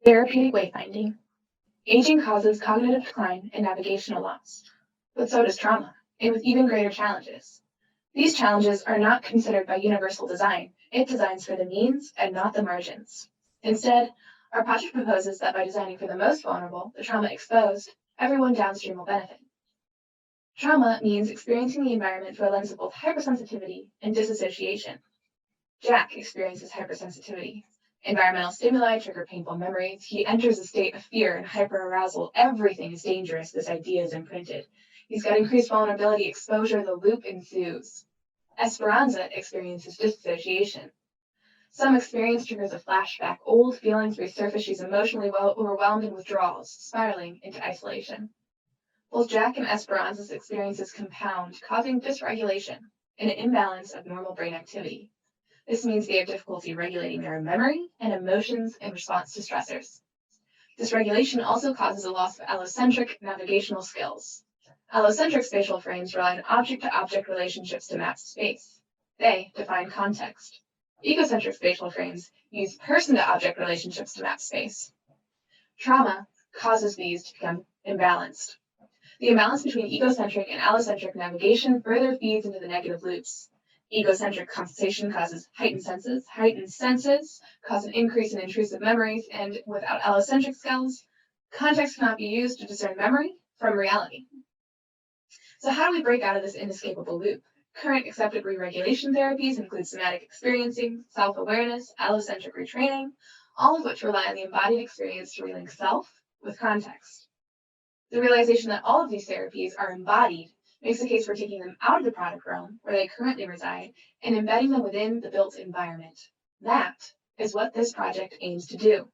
Therapeutic wayfinding. Aging causes cognitive decline and navigational loss, but so does trauma, and with even greater challenges. These challenges are not considered by universal design. It designs for the means and not the margins. Instead, our project proposes that by designing for the most vulnerable, the trauma exposed, everyone downstream will benefit. Trauma means experiencing the environment through a lens of both hypersensitivity and disassociation. Jack experiences hypersensitivity. Environmental stimuli trigger painful memories. He enters a state of fear and hyperarousal. Everything is dangerous. This idea is imprinted. He's got increased vulnerability, exposure, the loop ensues. Esperanza experiences dissociation. Some experience triggers a flashback. Old feelings resurface. She's emotionally overwhelmed and withdrawals, spiraling into isolation. Both Jack and Esperanza's experiences compound, causing dysregulation, an imbalance of normal brain activity. This means they have difficulty regulating their memory and emotions in response to stressors. Dysregulation also causes a loss of allocentric navigational skills. Allocentric spatial frames rely on object-to-object relationships to map space. They define context. Egocentric spatial frames use person-to-object relationships to map space. Trauma causes these to become imbalanced. The imbalance between egocentric and allocentric navigation further feeds into the negative loops. Egocentric compensation causes heightened senses cause an increase in intrusive memories, and without allocentric skills, context cannot be used to discern memory from reality. So how do we break out of this inescapable loop? Current accepted re-regulation therapies include somatic experiencing, self-awareness, allocentric retraining, all of which rely on the embodied experience to relink self with context. The realization that all of these therapies are embodied makes the case for taking them out of the product realm where they currently reside and embedding them within the built environment. That is what this project aims to do.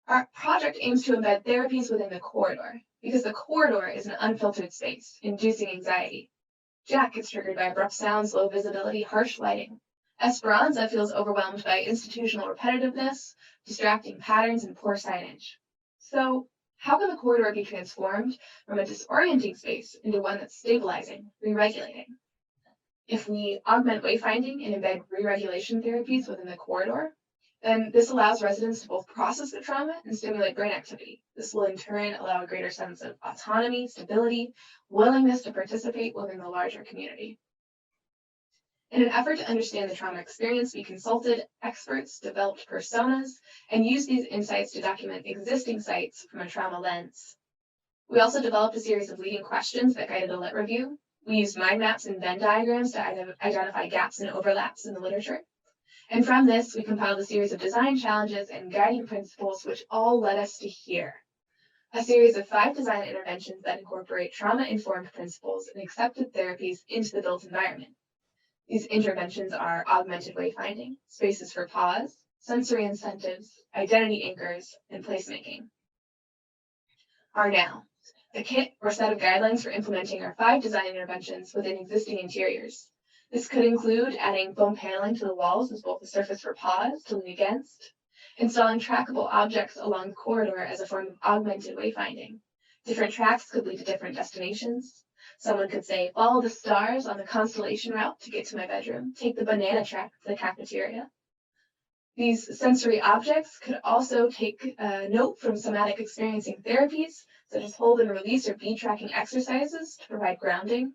Our project aims to embed therapies within the corridor because the corridor is an unfiltered space, inducing anxiety. Jack gets triggered by abrupt sounds, low visibility, harsh lighting. Esperanza feels overwhelmed by institutional repetitiveness, distracting patterns, and poor signage. So, how can the corridor be transformed from a disorienting space into one that's stabilizing, re-regulating? If we augment wayfinding and embed re-regulation therapies within the corridor, then this allows residents to both process the trauma and stimulate brain activity. This will in turn allow a greater sense of autonomy, stability, willingness to participate within the larger community. In an effort to understand the trauma experience, we consulted experts, developed personas, and used these insights to document existing sites from a trauma lens. We also developed a series of leading questions that guided a lit review. We used mind maps and Venn diagrams to identify gaps and overlaps in the literature. And from this, we compiled a series of design challenges and guiding principles, which all led us to here. A series of 5 design interventions that incorporate trauma-informed principles and accepted therapies into the built environment. These interventions are augmented wayfinding, spaces for pause, sensory incentives, identity anchors, and placemaking. Are now a kit or set of guidelines for implementing our 5 design interventions within existing interiors. This could include adding foam paneling to the walls as both a surface for pause to lean against, installing trackable objects along the corridor as a form of augmented wayfinding. Different tracks could lead to different destinations. Someone could say, follow the stars on the constellation route to get to my bedroom, take the banana track to the cafeteria. These sensory objects could also take note from somatic experiencing therapies, such as hold and release or bead tracking exercises to provide grounding.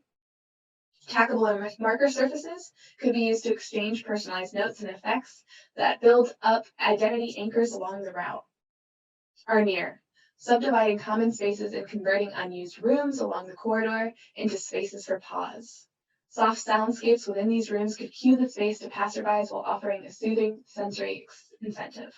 Tackable and marker surfaces could be used to exchange personalized notes and effects that build up identity anchors along the route. Are near. Subdividing common spaces and converting unused rooms along the corridor into spaces for pause. Soft soundscapes within these rooms could cue the space to passerbys while offering a soothing sensory incentive.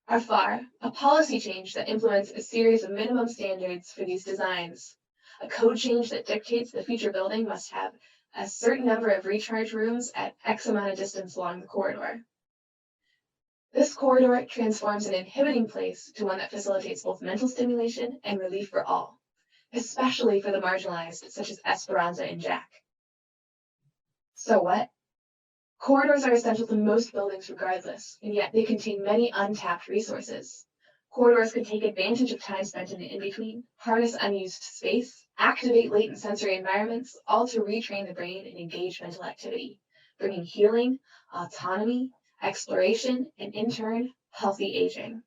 Are far, a policy change that implements a series of minimum standards for these designs. A code change that dictates the future building must have a certain number of recharge rooms at X amount of distance along the corridor. This corridor transforms an inhibiting place to one that facilitates both mental stimulation and relief for all, especially for the marginalized, such as Esperanza and Jack. So what? Corridors are essential to most buildings regardless, and yet they contain many untapped resources. Corridors could take advantage of time spent in the in-between, harness unused space, activate latent sensory environments, all to retrain the brain and engage mental activity, bringing healing, autonomy, exploration, and in turn, healthy aging.